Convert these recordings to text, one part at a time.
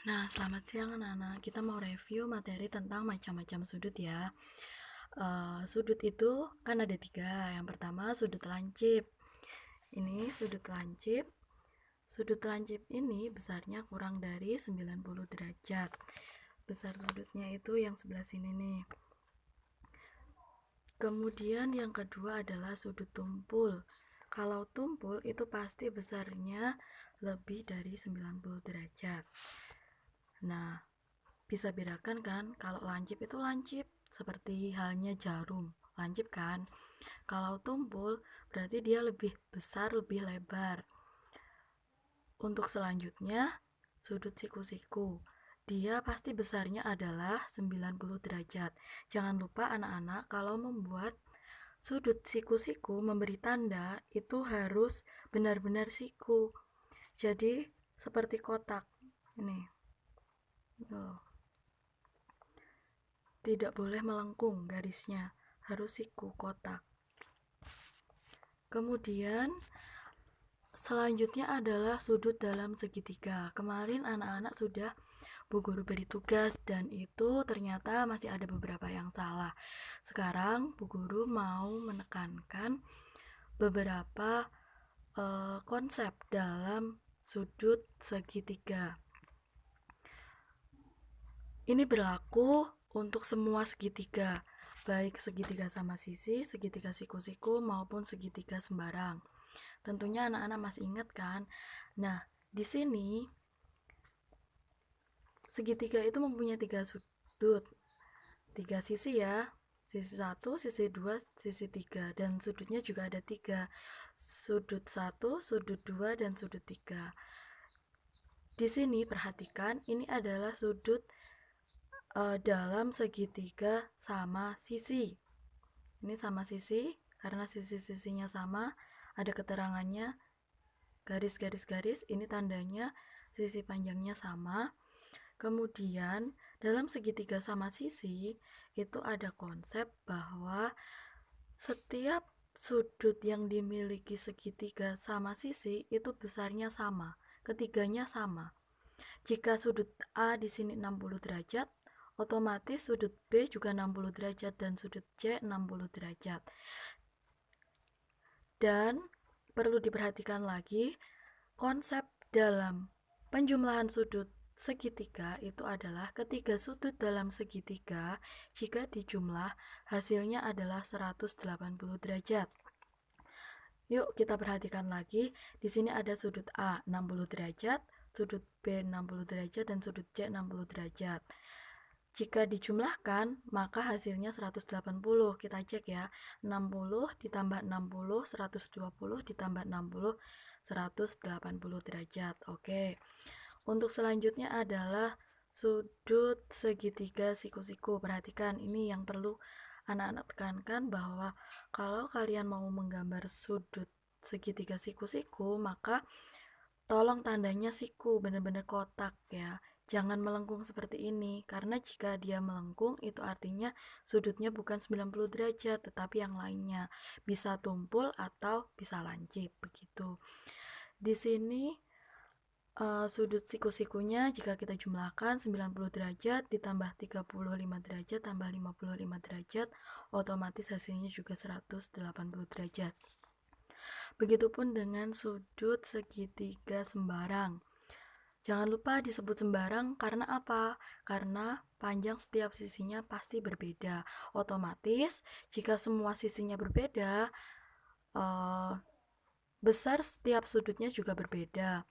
Nah, selamat siang anak-anak. Kita mau review materi tentang macam-macam sudut ya. Sudut itu kan ada 3. Yang pertama sudut lancip. Ini sudut lancip. Sudut lancip ini besarnya kurang dari 90 derajat. Besar sudutnya itu yang sebelah sini nih. Kemudian yang kedua adalah sudut tumpul. Kalau tumpul itu pasti besarnya lebih dari 90 derajat. Nah, bisa bedakan kan, kalau lancip itu lancip seperti halnya jarum, lancip kan. Kalau tumpul berarti dia lebih besar, lebih lebar. Untuk selanjutnya, sudut siku-siku. Dia pasti besarnya adalah 90 derajat. Jangan lupa anak-anak kalau membuat sudut siku-siku memberi tanda itu harus benar-benar siku. Jadi seperti kotak. Ini. Tidak boleh melengkung garisnya, harus siku kotak. Kemudian selanjutnya adalah sudut dalam segitiga. Kemarin anak-anak sudah Bu Guru beri tugas dan itu ternyata masih ada beberapa yang salah. Sekarang Bu Guru mau menekankan beberapa konsep dalam sudut segitiga. Ini berlaku untuk semua segitiga, baik segitiga sama sisi, segitiga siku-siku, maupun segitiga sembarang. Tentunya anak-anak masih ingat kan? Nah, di sini segitiga itu mempunyai 3 sudut, 3 sisi ya. Sisi 1, sisi 2, sisi 3. Dan sudutnya juga ada 3. Sudut 1, sudut 2, dan sudut 3. Di sini perhatikan, ini adalah sudut dalam segitiga sama sisi. Ini sama sisi, karena sisi-sisinya sama, ada keterangannya, garis-garis-garis, ini tandanya sisi panjangnya sama. Kemudian, dalam segitiga sama sisi, itu ada konsep bahwa setiap sudut yang dimiliki segitiga sama sisi itu besarnya sama, ketiganya sama. Jika sudut A di sini 60 derajat, otomatis sudut B juga 60 derajat dan sudut C 60 derajat. Dan perlu diperhatikan lagi, konsep dalam penjumlahan sudut segitiga itu adalah ketiga sudut dalam segitiga jika dijumlah hasilnya adalah 180 derajat. Yuk kita perhatikan lagi, di sini ada sudut A 60 derajat, sudut B 60 derajat, dan sudut C 60 derajat. Jika dijumlahkan, maka hasilnya 180. Kita cek ya, 60 ditambah 60, 120 ditambah 60, 180 derajat. Oke. Untuk selanjutnya adalah sudut segitiga siku-siku. Perhatikan, ini yang perlu anak-anak tekankan bahwa kalau kalian mau menggambar sudut segitiga siku-siku, maka tolong tandanya siku, benar-benar kotak ya. Jangan melengkung seperti ini, karena jika dia melengkung itu artinya sudutnya bukan 90 derajat, tetapi yang lainnya. Bisa tumpul atau bisa lancip, begitu. Di sini sudut siku-sikunya jika kita jumlahkan 90 derajat ditambah 35 derajat tambah 55 derajat, otomatis hasilnya juga 180 derajat. Begitupun dengan sudut segitiga sembarang. Jangan lupa disebut sembarang karena apa? Karena panjang setiap sisinya pasti berbeda. Otomatis jika semua sisinya berbeda, besar setiap sudutnya juga berbeda.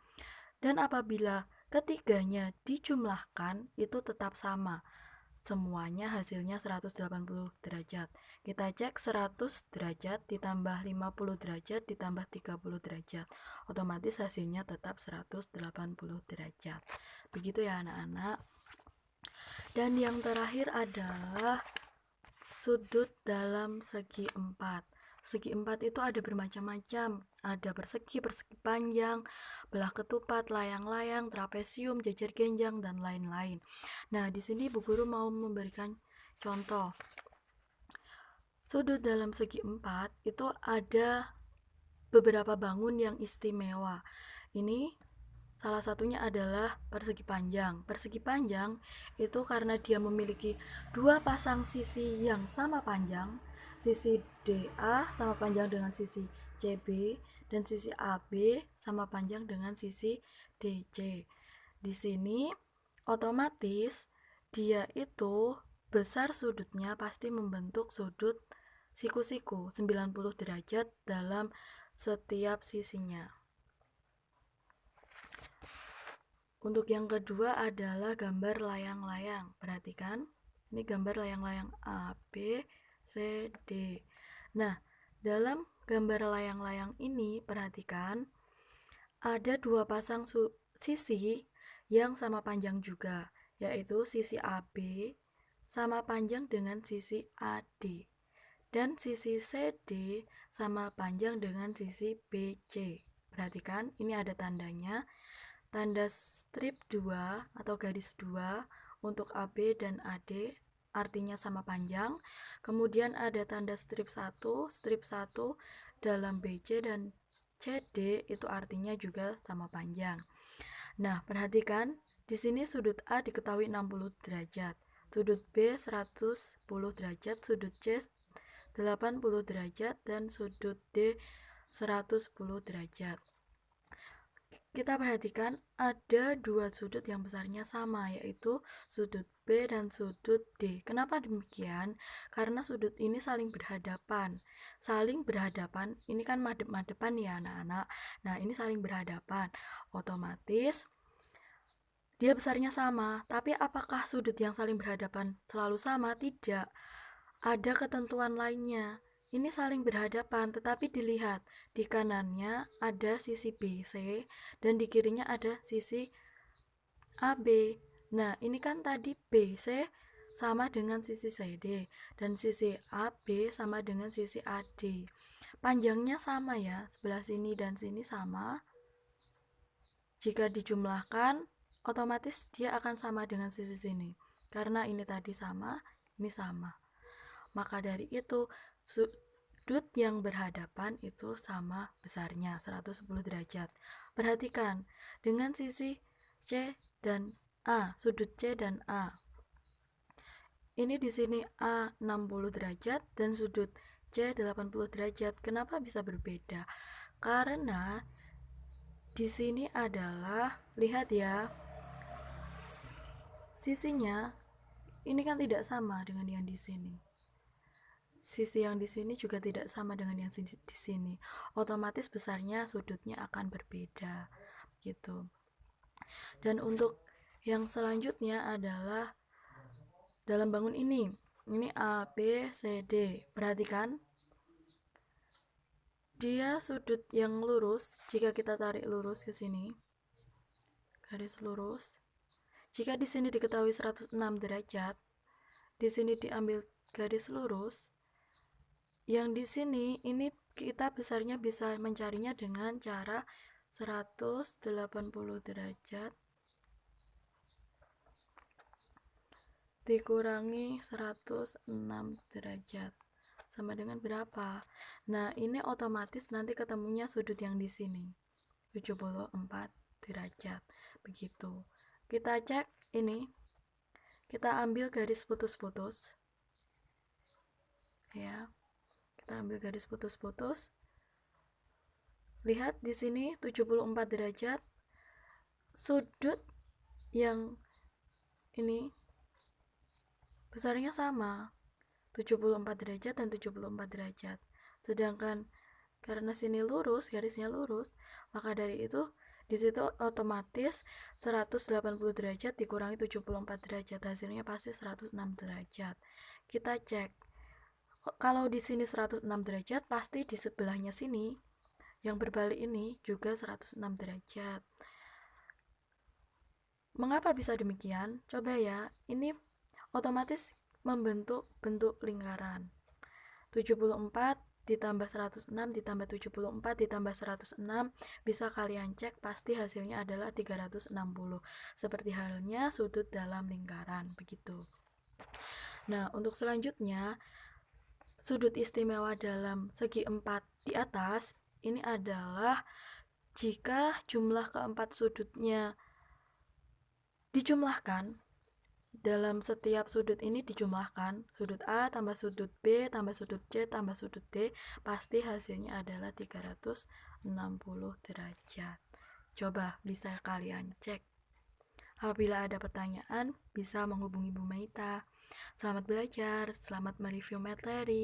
Dan apabila ketiganya dijumlahkan itu tetap sama. Semuanya hasilnya 180 derajat. Kita cek 100 derajat ditambah 50 derajat ditambah 30 derajat. Otomatis hasilnya tetap 180 derajat. Begitu ya anak-anak. Dan yang terakhir adalah sudut dalam segi 4. Segi 4 itu ada bermacam-macam. Ada persegi, persegi panjang, belah ketupat, layang-layang, trapesium, jajar genjang, dan lain-lain. Nah, di sini Bu Guru mau memberikan contoh. Sudut dalam segi 4 itu ada beberapa bangun yang istimewa. Ini Salah satunya adalah persegi panjang. Persegi panjang itu karena dia memiliki dua pasang sisi yang sama panjang, sisi DA sama panjang dengan sisi CB, dan sisi AB sama panjang dengan sisi DC. Di sini otomatis dia itu besar sudutnya pasti membentuk sudut siku-siku 90 derajat dalam setiap sisinya. Untuk yang kedua adalah gambar layang-layang. Perhatikan, ini gambar layang-layang A, B, C, D. Nah, dalam gambar layang-layang ini, perhatikan, ada dua pasang sisi yang sama panjang juga, yaitu sisi AB sama panjang dengan sisi AD. Dan sisi CD sama panjang dengan sisi BC. Perhatikan, ini ada tandanya. Tanda strip 2 atau garis 2 untuk AB dan AD artinya sama panjang. Kemudian ada tanda strip 1 dalam BC dan CD itu artinya juga sama panjang. Nah, perhatikan di sini sudut A diketahui 60 derajat, sudut B 110 derajat, sudut C 80 derajat, dan sudut D 110 derajat. Kita perhatikan ada dua sudut yang besarnya sama, yaitu sudut B dan sudut D. Kenapa demikian? Karena sudut ini saling berhadapan. Saling berhadapan, ini kan madep-madepan ya anak-anak. Nah, ini saling berhadapan. Otomatis dia besarnya sama, tapi apakah sudut yang saling berhadapan selalu sama? Tidak. Ada ketentuan lainnya. Ini saling berhadapan, tetapi dilihat di kanannya ada sisi BC dan di kirinya ada sisi AB. Nah, ini kan tadi BC sama dengan sisi CD dan sisi AB sama dengan sisi AD. Panjangnya sama ya, sebelah sini dan sini sama. Jika dijumlahkan, otomatis dia akan sama dengan sisi sini. Karena ini tadi sama, ini sama. Maka dari itu sudut yang berhadapan itu sama besarnya 110 derajat. Perhatikan dengan sisi C dan A, sudut C dan A. Ini di sini A 60 derajat dan sudut C 80 derajat. Kenapa bisa berbeda? Karena di sini adalah, lihat ya, sisinya ini kan tidak sama dengan yang di sini. Sisi yang di sini juga tidak sama dengan yang di sini. Otomatis besarnya sudutnya akan berbeda gitu. Dan untuk yang selanjutnya adalah dalam bangun ini. Ini A, B, C, D. Perhatikan. Dia sudut yang lurus, jika kita tarik lurus ke sini. Garis lurus. Jika di sini diketahui 106 derajat, di sini diambil garis lurus. Yang di sini ini kita besarnya bisa mencarinya dengan cara 180 derajat dikurangi 106 derajat sama dengan berapa? Nah, ini otomatis nanti ketemunya sudut yang di sini 74 derajat. Begitu. Kita cek ini. Kita ambil garis putus-putus. Ya. Kita ambil garis putus-putus. Lihat di sini 74 derajat. Sudut yang ini besarnya sama, 74 derajat dan 74 derajat. Sedangkan karena sini lurus, garisnya lurus, maka dari itu di situ otomatis 180 derajat dikurangi 74 derajat, hasilnya pasti 106 derajat. Kita cek. Kalau di sini 106 derajat, pasti di sebelahnya sini yang berbalik ini juga 106 derajat. Mengapa bisa demikian? Coba ya, ini otomatis membentuk bentuk lingkaran. 74 ditambah 106 ditambah 74 ditambah 106 bisa kalian cek, pasti hasilnya adalah 360. Seperti halnya sudut dalam lingkaran, begitu. Nah, untuk selanjutnya sudut istimewa dalam segi 4 di atas ini adalah Jika jumlah keempat sudutnya dijumlahkan, dalam setiap sudut ini dijumlahkan, sudut A tambah sudut B tambah sudut C tambah sudut D, pasti hasilnya adalah 360 derajat. Coba bisa kalian cek. Apabila ada pertanyaan, bisa menghubungi Bu Maita. Selamat belajar, selamat mereview materi.